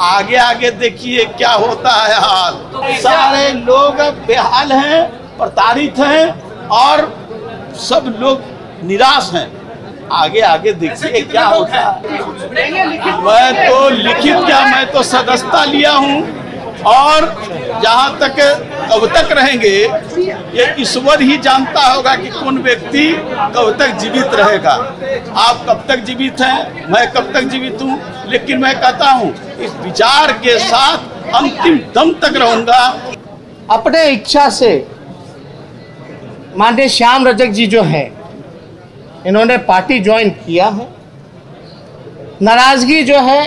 आगे आगे देखिए क्या होता है हाल। सारे लोग बेहाल हैं, प्रताड़ित हैं और सब लोग निराश हैं। आगे आगे देखिए क्या होता है। मैं तो लिखित क्या, मैं तो सदस्यता लिया हूँ और जहाँ तक कब तक रहेंगे ये ईश्वर ही जानता होगा कि कौन व्यक्ति कब तक जीवित रहेगा। आप कब तक जीवित हैं, मैं कब तक जीवित हूँ, लेकिन मैं कहता हूँ इस विचार के साथ अंतिम दम तक रहूंगा। अपने इच्छा से माननीय श्याम रजक जी जो है इन्होंने पार्टी ज्वाइन किया है। नाराजगी जो है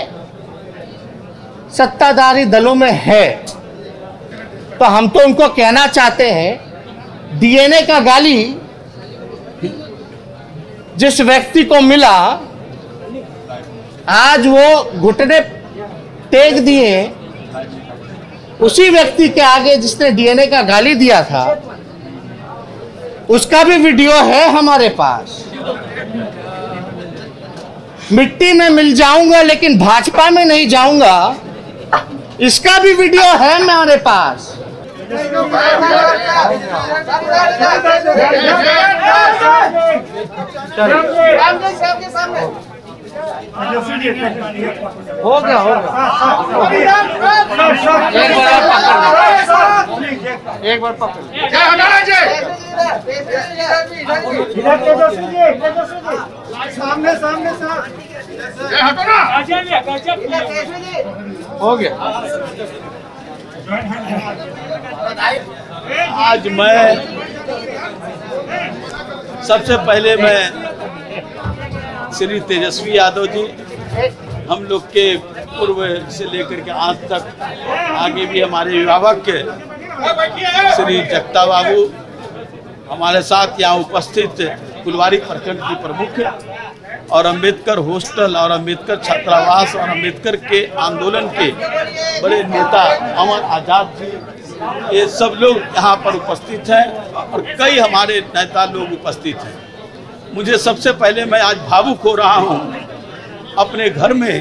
सत्ताधारी दलों में है, तो हम तो उनको कहना चाहते हैं डीएनए का गाली जिस व्यक्ति को मिला आज वो घुटने टेक दिए उसी व्यक्ति के आगे जिसने डीएनए का गाली दिया था, उसका भी वीडियो है हमारे पास। मिट्टी में मिल जाऊंगा लेकिन भाजपा में नहीं जाऊंगा, इसका भी वीडियो है हमारे पास। होगा एक बार पकड़ सामने हो गया। आज मैं सबसे पहले मैं श्री तेजस्वी यादव जी, हम लोग के पूर्व से लेकर के आज तक आगे भी हमारे अभिभावक के श्री जगता बाबू हमारे साथ यहाँ उपस्थित फुलवारी प्रखंड की प्रमुख और अंबेडकर हॉस्टल और अंबेडकर छात्रावास और अंबेडकर के आंदोलन के बड़े नेता अमर आजाद जी, ये सब लोग यहाँ पर उपस्थित हैं और कई हमारे नेता लोग उपस्थित हैं। मुझे सबसे पहले मैं आज भावुक हो रहा हूँ अपने घर में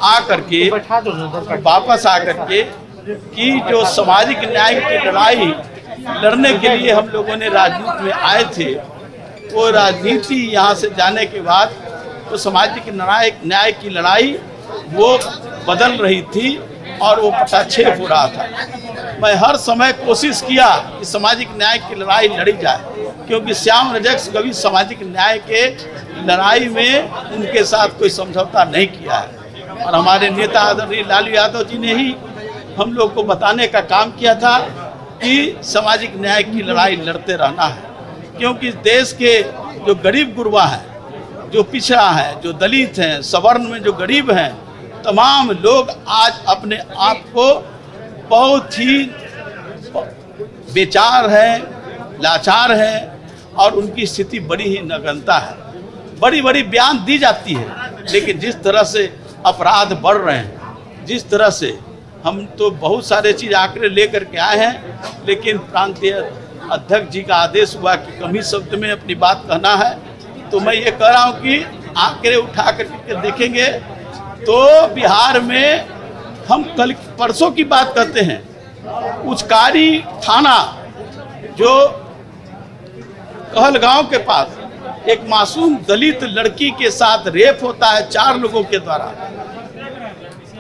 आकर के, वापस आकर के, कि जो सामाजिक न्याय की लड़ाई लड़ने के लिए हम लोगों ने राजनीति में आए थे, वो राजनीति यहाँ से जाने के बाद तो सामाजिक न्याय की लड़ाई वो बदल रही थी और वो पटाक्षेप हो रहा था। मैं हर समय कोशिश किया कि सामाजिक न्याय की लड़ाई लड़ी जाए, क्योंकि श्याम रजक कभी सामाजिक न्याय के लड़ाई में उनके साथ कोई समझौता नहीं किया है। और हमारे नेता आदरणीय लालू यादव जी ने ही हम लोग को बताने का काम किया था कि सामाजिक न्याय की लड़ाई लड़ते रहना है, क्योंकि देश के जो गरीब गुरबा हैं, जो पिछड़ा है, जो दलित हैं, सवर्ण में जो गरीब हैं, तमाम लोग आज अपने आप को बहुत ही बेचार हैं, लाचार हैं और उनकी स्थिति बड़ी ही नगण्यता है। बड़ी बड़ी बयान दी जाती है, लेकिन जिस तरह से अपराध बढ़ रहे हैं, जिस तरह से हम तो बहुत सारे चीज़ आंकड़े लेकर के आए हैं, लेकिन प्रांतीय अध्यक्ष जी का आदेश हुआ कि कम ही शब्द में अपनी बात कहना है, तो मैं ये कह रहा हूँ कि आंकड़े उठा करके देखेंगे तो बिहार में हम कल परसों की बात करते हैं, उचकारी थाना जो कहलगांव के पास एक मासूम दलित लड़की के साथ रेप होता है 4 लोगों के द्वारा,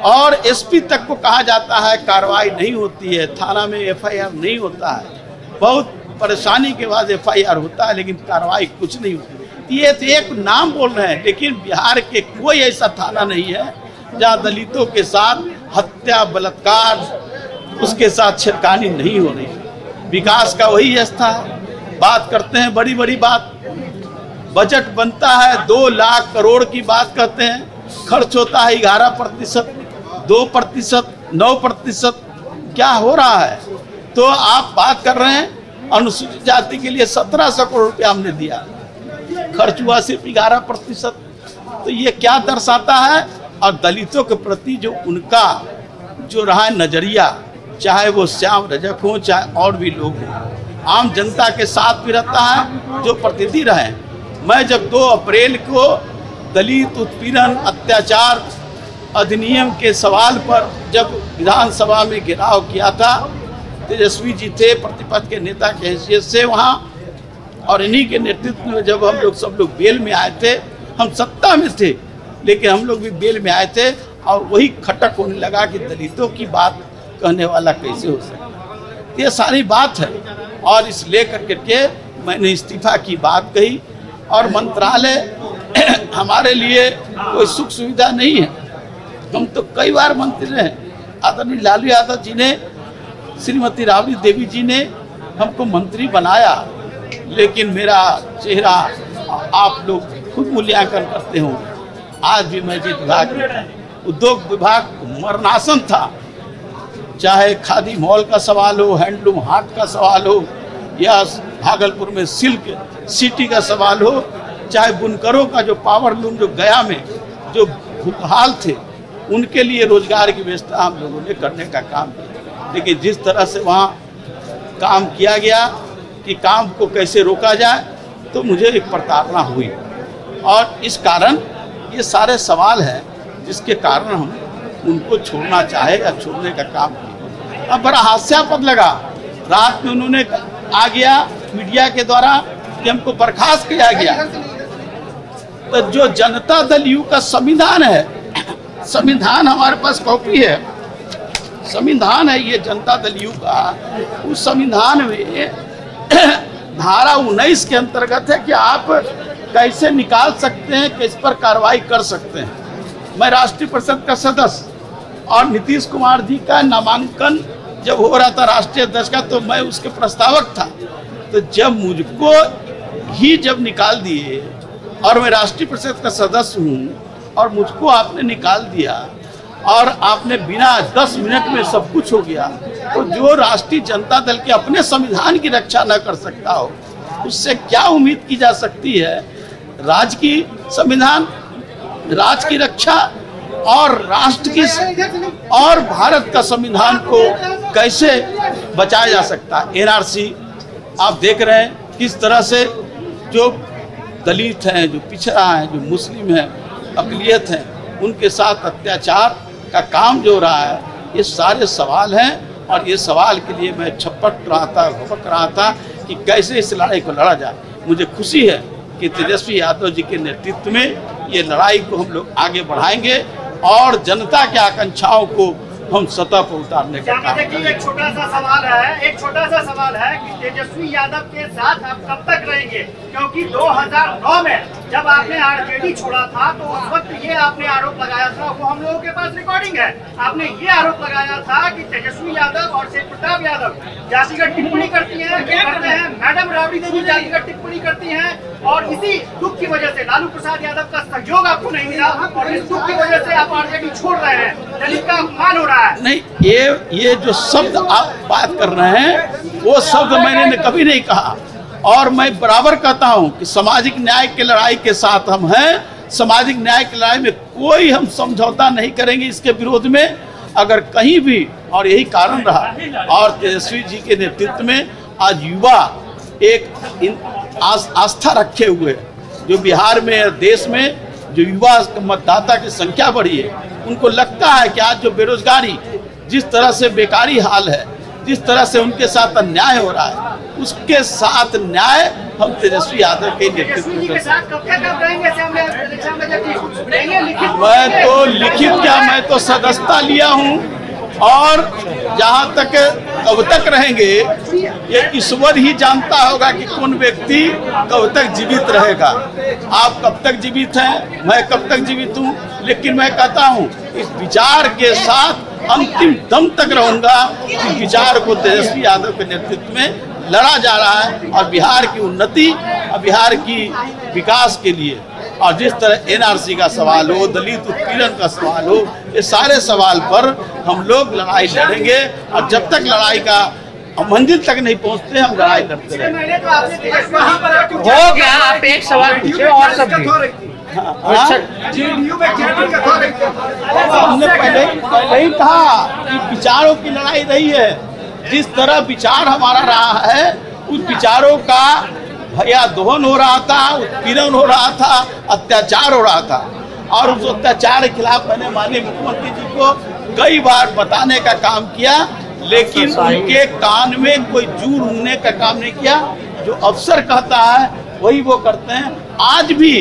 और एसपी तक को कहा जाता है कार्रवाई नहीं होती है, थाना में एफआईआर नहीं होता है, बहुत परेशानी के बाद एफआईआर होता है लेकिन कार्रवाई कुछ नहीं होती। ये तो एक नाम बोल रहे हैं, लेकिन बिहार के कोई ऐसा थाना नहीं है जहाँ दलितों के साथ हत्या, बलात्कार, उसके साथ छेड़खानी नहीं हो रही। विकास का वही अवस्था है। बात करते हैं बड़ी बड़ी बात, बजट बनता है 2 लाख करोड़ की बात करते हैं, खर्च होता है 11%, 2%, 9%, क्या हो रहा है? तो आप बात कर रहे हैं अनुसूचित जाति के लिए 1700 करोड़ रुपया हमने दिया, खर्च हुआ सिर्फ 11%। तो ये क्या दर्शाता है? और दलितों के प्रति जो उनका जो रहा नजरिया, चाहे वो श्याम रजक हो चाहे और भी लोग हों, आम जनता के साथ भी रहता है जो प्रतिनिधि रहे। मैं जब 2 अप्रैल को दलित उत्पीड़न, अत्याचार अधिनियम के सवाल पर जब विधानसभा में घेराव किया था, तेजस्वी जी थे प्रतिपक्ष के नेता की हैसियत से वहाँ, और इन्हीं के नेतृत्व में जब हम लोग सब लोग बेल में आए थे, हम सत्ता में थे लेकिन हम लोग भी बेल में आए थे, और वही खटक होने लगा कि दलितों की बात कहने वाला कैसे हो सकता। ये सारी बात है, और इस लेकर के मैंने इस्तीफा की बात कही। और मंत्रालय हमारे लिए कोई सुख सुविधा नहीं है, हम तो कई बार मंत्री रहे। आदरणीय लालू यादव जी ने, श्रीमती राबड़ी देवी जी ने हमको मंत्री बनाया, लेकिन मेरा चेहरा आप लोग खुद मूल्यांकन करते हो। आज भी मैं जिस विभाग, उद्योग विभाग मरणासन था, चाहे खादी मॉल का सवाल हो, हैंडलूम हाट का सवाल हो, या भागलपुर में सिल्क सिटी का सवाल हो, चाहे बुनकरों का जो पावर लूम जो गया में जो हाल थे, उनके लिए रोजगार की व्यवस्था हम लोगों ने करने का काम किया। लेकिन जिस तरह से वहाँ काम किया गया कि काम को कैसे रोका जाए, तो मुझे एक प्रताड़ना हुई, और इस कारण ये सारे सवाल हैं जिसके कारण हम उनको छोड़ना चाहे या छोड़ने का काम किया। अब बड़ा हास्यास्पद लगा, रात में उन्होंने आ गया मीडिया के द्वारा कि हमको बर्खास्त किया गया। तो जो जनता दल यू का संविधान है, संविधान हमारे पास कॉपी है, संविधान है ये जनता दल यू का, उस संविधान में धारा 19 के अंतर्गत है कि आप कैसे निकाल सकते हैं, किस पर कार्रवाई कर सकते हैं। मैं राष्ट्रीय परिषद का सदस्य, और नीतीश कुमार जी का नामांकन जब हो रहा था राष्ट्रीय अध्यक्ष का, तो मैं उसके प्रस्तावक था। तो जब मुझको ही जब निकाल दिए, और मैं राष्ट्रीय परिषद का सदस्य हूँ, और मुझको आपने निकाल दिया, और आपने बिना 10 मिनट में सब कुछ हो गया, तो जो राष्ट्रीय जनता दल के अपने संविधान की रक्षा न कर सकता हो, उससे क्या उम्मीद की जा सकती है राज्य की संविधान, राज्य की रक्षा, और राष्ट्र की और भारत का संविधान को कैसे बचाया जा सकता है। एनआरसी आप देख रहे हैं किस तरह से जो दलित हैं, जो पिछड़ा है, जो मुस्लिम है, अक़लियत हैं, उनके साथ अत्याचार का काम जो रहा है, ये सारे सवाल हैं। और ये सवाल के लिए मैं छपट रहा था, भपक रहा था कि कैसे इस लड़ाई को लड़ा जाए। मुझे खुशी है कि तेजस्वी यादव जी के नेतृत्व में ये लड़ाई को हम लोग आगे बढ़ाएंगे, और जनता की आकांक्षाओं को हम सतह पर उतारने का काम करेंगे। एक छोटा सा सवाल है कि तेजस्वी यादव के साथ आप कब तक रहेंगे? क्योंकि 2009 में जब आपने आरजेडी छोड़ा था, तो उस वक्त ये आपने आरोप लगाया था, वो हम लोगों के पास रिकॉर्डिंग है, आपने ये आरोप लगाया था कि तेजस्वी यादव और तेज प्रताप यादव जातिगत टिप्पणी करते हैं, मैडम राबड़ी देवी जातिगत टिप्पणी करती हैं, और इसी दुख की वजह से लालू प्रसाद यादव का सहयोग आपको नहीं मिला, और इस दुख की वजह से आप आरजेडी छोड़ रहे हैं, दलित का अपमान हो रहा है। नहीं, ये जो शब्द आप बात कर रहे हैं, वो शब्द मैंने कभी नहीं कहा, और मैं बराबर कहता हूं कि सामाजिक न्याय की लड़ाई के साथ हम हैं। सामाजिक न्याय की लड़ाई में कोई हम समझौता नहीं करेंगे इसके विरोध में, अगर कहीं भी, और यही कारण रहा। और तेजस्वी जी के नेतृत्व में आज युवा एक आस्था रखे हुए, जो बिहार में, देश में जो युवा मतदाता की संख्या बढ़ी है, उनको लगता है कि आज जो बेरोजगारी, जिस तरह से बेकारी हाल है, जिस तरह से उनके साथ अन्याय हो रहा है, उसके साथ न्याय हम तेजस्वी यादव के नेतृत्व में। मैं तो लिखित क्या, मैं तो सदस्यता लिया हूँ, और जहाँ तक कब तक रहेंगे ये ईश्वर ही जानता होगा कि कौन व्यक्ति कब तक जीवित रहेगा। आप कब तक जीवित हैं, मैं कब तक जीवित हूँ, लेकिन मैं कहता हूँ इस विचार के साथ अंतिम दम तक रहूंगा कि विचार को तेजस्वी यादव के नेतृत्व में लड़ा जा रहा है, और बिहार की उन्नति और बिहार की विकास के लिए, और जिस तरह एनआरसी का सवाल हो, दलित उत्पीड़न का सवाल हो, ये सारे सवाल पर हम लोग लड़ाई लड़ेंगे, और जब तक लड़ाई का मंजिल तक नहीं पहुंचते हम लड़ाई लड़ते रहेंगे। हो गया, आप एक सवाल पूछे और सब हमने पहले ही कहा कि विचारों की लड़ाई रही है। जिस तरह विचार हमारा रहा है, उस विचारों का भैया दोहन हो रहा था, उत्पीड़न हो रहा था, अत्याचार हो रहा था, और उस अत्याचार के खिलाफ मैंने माननीय मुख्यमंत्री जी को कई बार बताने का काम किया, लेकिन उनके कान में कोई जू ढूंढने का काम नहीं किया। जो अफसर कहता है वही वो करते हैं। आज भी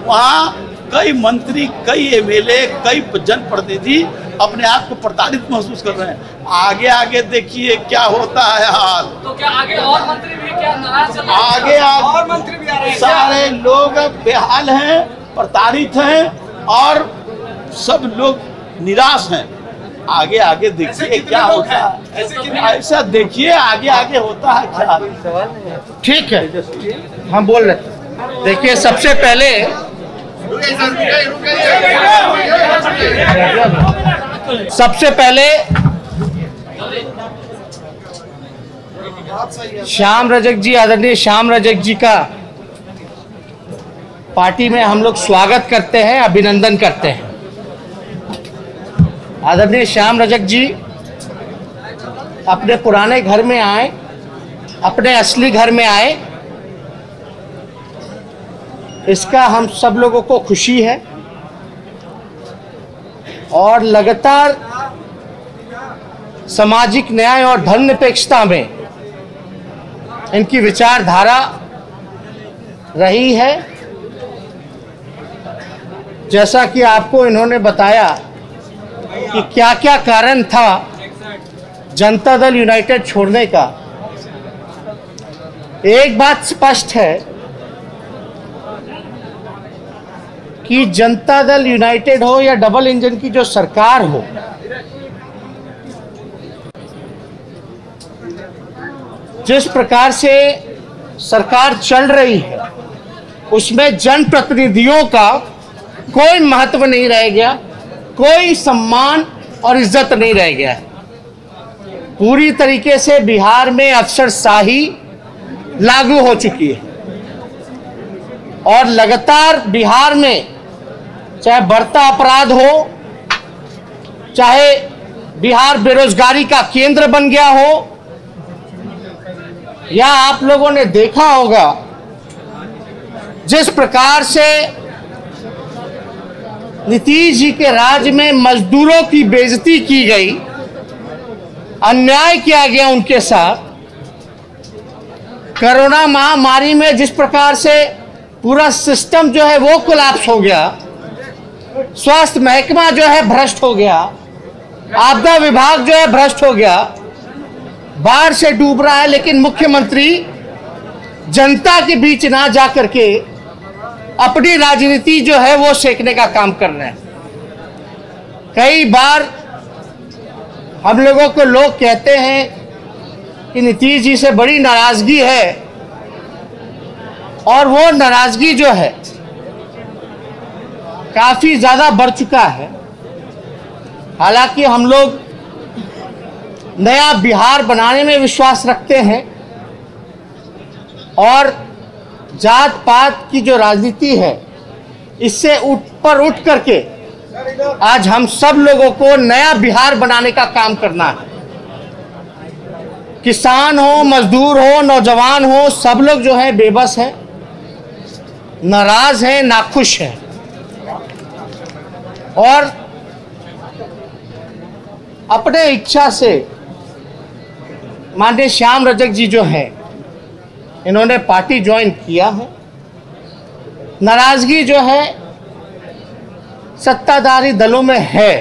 वहाँ कई मंत्री, कई एमएलए, कई जनप्रतिनिधि अपने आप को प्रताड़ित महसूस कर रहे हैं। आगे आगे देखिए क्या होता है हाल। तो क्या आगे और मंत्री भी क्या नाराज चल रहे हैं? आगे और मंत्री भी आ रहे हैं? सारे लोग बेहाल हैं, प्रताड़ित हैं और सब लोग निराश हैं। आगे आगे देखिए क्या होता है, ऐसा देखिए आगे आगे होता है क्या। ठीक है, हम बोल रहे हैं। देखिए, सबसे पहले श्याम रजक जी, आदरणीय श्याम रजक जी का पार्टी में हम लोग स्वागत करते हैं, अभिनंदन करते हैं। आदरणीय श्याम रजक जी अपने पुराने घर में आए, अपने असली घर में आए, इसका हम सब लोगों को खुशी है। और लगातार सामाजिक न्याय और धर्मनिरपेक्षता में इनकी विचारधारा रही है। जैसा कि आपको इन्होंने बताया कि क्या क्या कारण था जनता दल यूनाइटेड छोड़ने का। एक बात स्पष्ट है कि जनता दल यूनाइटेड हो या डबल इंजन की जो सरकार हो, जिस प्रकार से सरकार चल रही है उसमें जनप्रतिनिधियों का कोई महत्व नहीं रह गया, कोई सम्मान और इज्जत नहीं रह गया। पूरी तरीके से बिहार में अफसरशाही लागू हो चुकी है और लगातार बिहार में चाहे बढ़ता अपराध हो, चाहे बिहार बेरोजगारी का केंद्र बन गया हो, या आप लोगों ने देखा होगा जिस प्रकार से नीतीश जी के राज में मजदूरों की बेइज्जती की गई, अन्याय किया गया उनके साथ। कोरोना महामारी में जिस प्रकार से पूरा सिस्टम जो है वो कोलैप्स हो गया, स्वास्थ्य महकमा जो है भ्रष्ट हो गया, आपदा विभाग जो है भ्रष्ट हो गया, बाढ़ से डूब रहा है, लेकिन मुख्यमंत्री जनता के बीच ना जा करके अपनी राजनीति जो है वो सेकने का काम कर रहे हैं। कई बार हम लोगों को लोग कहते हैं कि नीतीश जी से बड़ी नाराजगी है, और वो नाराजगी जो है काफी ज्यादा बढ़ चुका है। हालांकि हम लोग नया बिहार बनाने में विश्वास रखते हैं और जात पात की जो राजनीति है इससे उठ करके आज हम सब लोगों को नया बिहार बनाने का काम करना है। किसान हो, मजदूर हो, नौजवान हो, सब लोग जो है बेबस हैं, नाराज हैं, नाखुश हैं। और अपने इच्छा से माननीय श्याम रजक जी जो हैं, इन्होंने पार्टी ज्वाइन किया है। नाराजगी जो है सत्ताधारी दलों में है।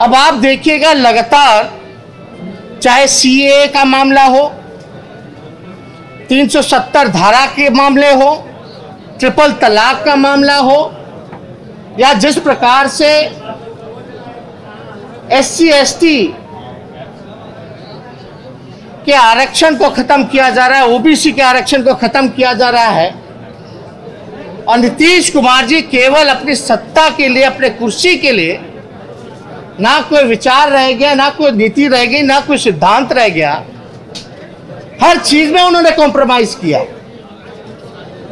अब आप देखिएगा लगातार, चाहे सीएए का मामला हो, 370 धारा के मामले हो, ट्रिपल तलाक का मामला हो, या जिस प्रकार से एससी एसटी के आरक्षण को खत्म किया जा रहा है, ओबीसी के आरक्षण को खत्म किया जा रहा है, और नीतीश कुमार जी केवल अपनी सत्ता के लिए, अपने कुर्सी के लिए ना कोई विचार रह गया, ना कोई नीति रह गई, ना कोई सिद्धांत रह गया, हर चीज में उन्होंने कॉम्प्रोमाइज किया।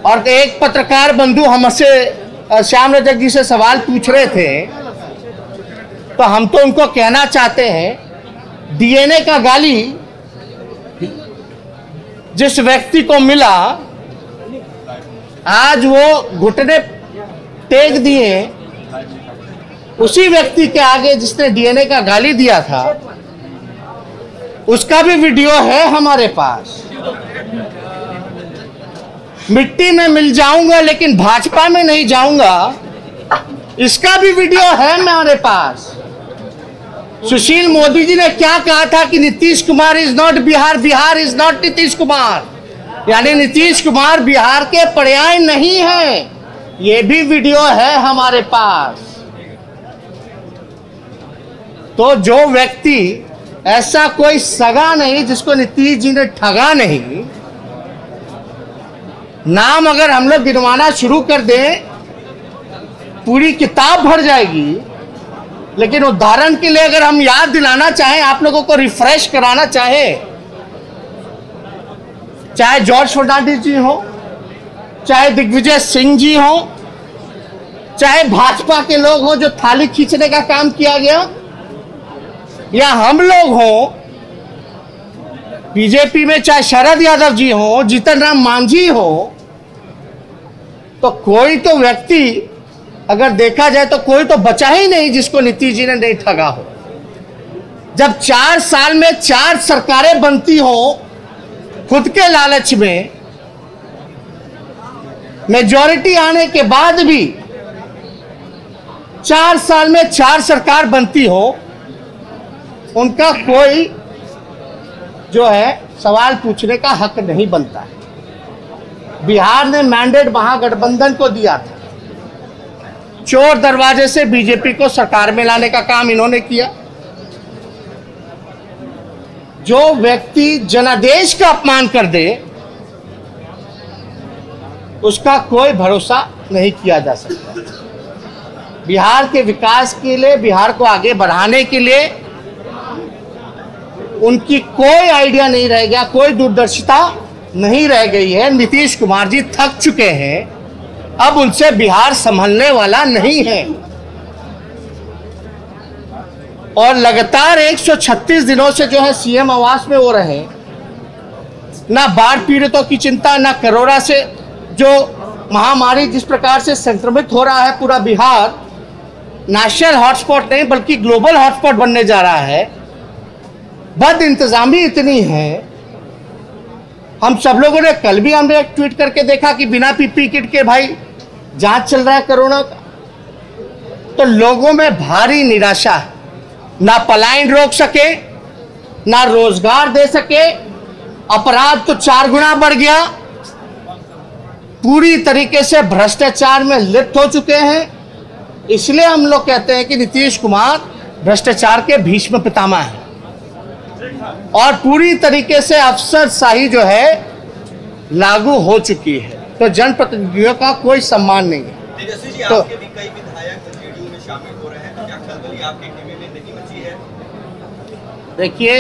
और एक पत्रकार बंधु हमसे श्याम रजक जी से सवाल पूछ रहे थे, तो हम तो उनको कहना चाहते हैं, डीएनए का गाली जिस व्यक्ति को मिला, आज वो घुटने टेक दिए उसी व्यक्ति के आगे जिसने डीएनए का गाली दिया था, उसका भी वीडियो है हमारे पास। मिट्टी में मिल जाऊंगा लेकिन भाजपा में नहीं जाऊंगा, इसका भी वीडियो है हमारे पास। सुशील मोदी जी ने क्या कहा था कि Nitish Kumar is not Bihar, Bihar is not Nitish Kumar, यानी नीतीश कुमार बिहार के पर्याय नहीं है। ये भी वीडियो है हमारे पास। तो जो व्यक्ति ऐसा कोई सगा नहीं जिसको नीतीश जी ने ठगा नहीं, नाम अगर हम लोग गिनवाना शुरू कर दें पूरी किताब भर जाएगी। लेकिन उदाहरण के लिए अगर हम याद दिलाना चाहें, आप लोगों को रिफ्रेश कराना चाहें, चाहे जॉर्ज फर्नांडिस जी हो, चाहे दिग्विजय सिंह जी हो, चाहे भाजपा के लोग हो जो थाली खींचने का काम किया गया, या हम लोग हो बीजेपी में, चाहे शरद यादव जी हो, जीतन राम मांझी हो, तो कोई तो व्यक्ति अगर देखा जाए तो कोई तो बचा ही नहीं जिसको नीतीश जी ने नहीं ठगा हो। जब 4 साल में 4 सरकारें बनती हो, खुद के लालच में, मेजॉरिटी आने के बाद भी 4 साल में 4 सरकार बनती हो, उनका कोई जो है सवाल पूछने का हक नहीं बनता है। बिहार ने मैंडेट महागठबंधन को दिया था, चोर दरवाजे से बीजेपी को सरकार में लाने का काम इन्होंने किया। जो व्यक्ति जनादेश का अपमान कर दे उसका कोई भरोसा नहीं किया जा सकता। बिहार के विकास के लिए, बिहार को आगे बढ़ाने के लिए उनकी कोई आइडिया नहीं रह गया, कोई दूरदर्शिता नहीं रह गई है। नीतीश कुमार जी थक चुके हैं, अब उनसे बिहार संभलने वाला नहीं है। और लगातार 136 दिनों से जो है सीएम आवास में हो रहे हैं, ना बाढ़ पीड़ितों की चिंता, ना कोरोना से जो महामारी जिस प्रकार से संक्रमित हो रहा है पूरा बिहार, नेशनल हॉटस्पॉट नहीं बल्कि ग्लोबल हॉटस्पॉट बनने जा रहा है। बद इंतजामी इतनी है। हम सब लोगों ने कल भी हमने एक ट्वीट करके देखा कि बिना पीपी किट के भाई जांच चल रहा है कोरोना का। तो लोगों में भारी निराशा है, ना पलायन रोक सके, ना रोजगार दे सके, अपराध तो 4 गुना बढ़ गया, पूरी तरीके से भ्रष्टाचार में लिप्त हो चुके हैं। इसलिए हम लोग कहते हैं कि नीतीश कुमार भ्रष्टाचार के भीष्म पितामह हैं और पूरी तरीके से अफसरशाही जो है लागू हो चुकी है। तो जनप्रतिनिधियों का कोई सम्मान नहीं है। तेजस्वी जी, तो आपके भी कई विधायक जेडीयू में शामिल हो रहे हैं, क्या खलबली आपके खेमे में नहीं मची है? देखिए,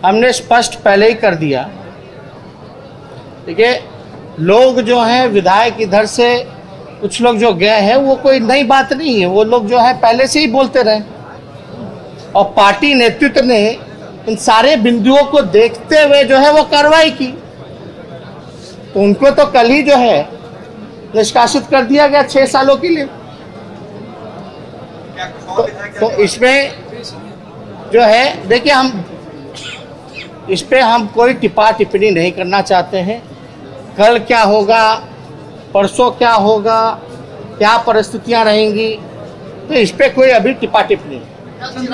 हमने स्पष्ट पहले ही कर दिया। देखिए, लोग जो हैं विधायक इधर से कुछ लोग जो गए हैं वो कोई नई बात नहीं है, वो लोग जो है पहले से ही बोलते रहे और पार्टी नेतृत्व ने इन सारे बिंदुओं को देखते हुए जो है वो कार्रवाई की। तो उनको तो कल ही जो है निष्कासित कर दिया गया 6 सालों के लिए। तो इसमें जो है देखिए, हम इस पे हम कोई टिप्पा टिप्पणी नहीं करना चाहते हैं। कल क्या होगा, परसों क्या होगा, क्या परिस्थितियां रहेंगी, तो इस पे कोई अभी टिप्पा टिप्पणी।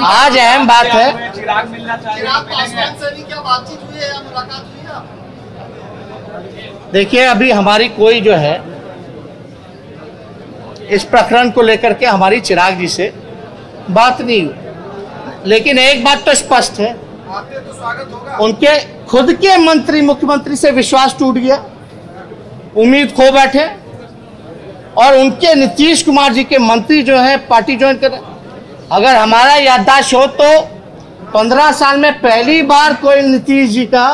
आज अहम बात है, चिराग मिलना चाहिए। क्या बातचीत हुई है या मुलाकात हुई है? देखिए अभी हमारी कोई जो है इस प्रकरण को लेकर के हमारी चिराग जी से बात नहीं हुई। लेकिन एक बात तो स्पष्ट है, आते तो स्वागत होगा। उनके खुद के मंत्री मुख्यमंत्री से विश्वास टूट गया, उम्मीद खो बैठे और उनके नीतीश कुमार जी के मंत्री जो है पार्टी ज्वाइन कर। अगर हमारा याददाश्त हो तो 15 साल में पहली बार कोई नीतीश जी का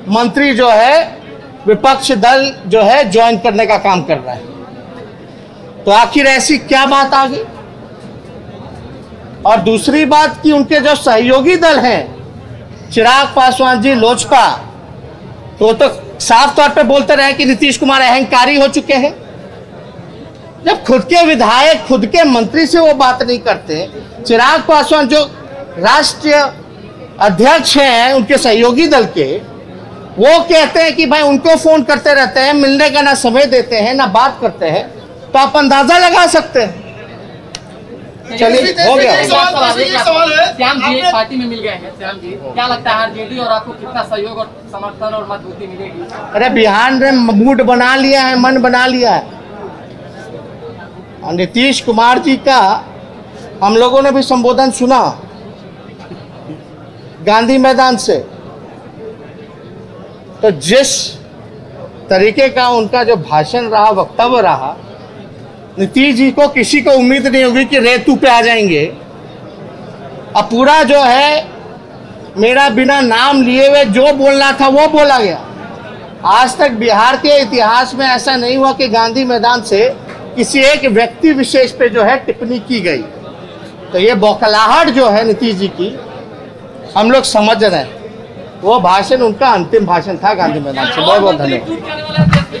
मंत्री जो है विपक्ष दल जो है ज्वाइन करने का काम कर रहा है। तो आखिर ऐसी क्या बात आ गई? और दूसरी बात कि उनके जो सहयोगी दल हैं, चिराग पासवान जी लोजपा, तो साफ तौर पे बोलते रहे कि नीतीश कुमार अहंकारी हो चुके हैं। जब खुद के विधायक खुद के मंत्री से वो बात नहीं करते, चिराग पासवान जो राष्ट्रीय अध्यक्ष हैं उनके सहयोगी दल के, वो कहते हैं कि भाई उनको फोन करते रहते हैं, मिलने का ना समय देते हैं ना बात करते हैं, तो आप अंदाजा लगा सकते हैं। चलिए हो गया। श्याम जी एक पार्टी में मिल गए हैं। श्याम जी क्या लगता है आरजेडी और आपको कितना सहयोग और समर्थन और मजबूती मिलेगी? अरे बिहार ने मूड बना लिया है, मन बना लिया है। और नीतीश कुमार जी का हम लोगों ने भी संबोधन सुना गांधी मैदान से, तो जिस तरीके का उनका जो भाषण रहा, वक्तव्य रहा, नीतीश जी को किसी को उम्मीद नहीं होगी कि रेतू पे आ जाएंगे। अब पूरा जो है मेरा बिना नाम लिए हुए जो बोलना था वो बोला गया। आज तक बिहार के इतिहास में ऐसा नहीं हुआ कि गांधी मैदान से किसी एक व्यक्ति विशेष पे जो है टिप्पणी की गई। तो ये बौखलाहट जो है नीतीश जी की, हम लोग समझ रहे हैं। वो भाषण उनका अंतिम भाषण था गांधी मैदान से। बहुत बहुत धन्यवाद।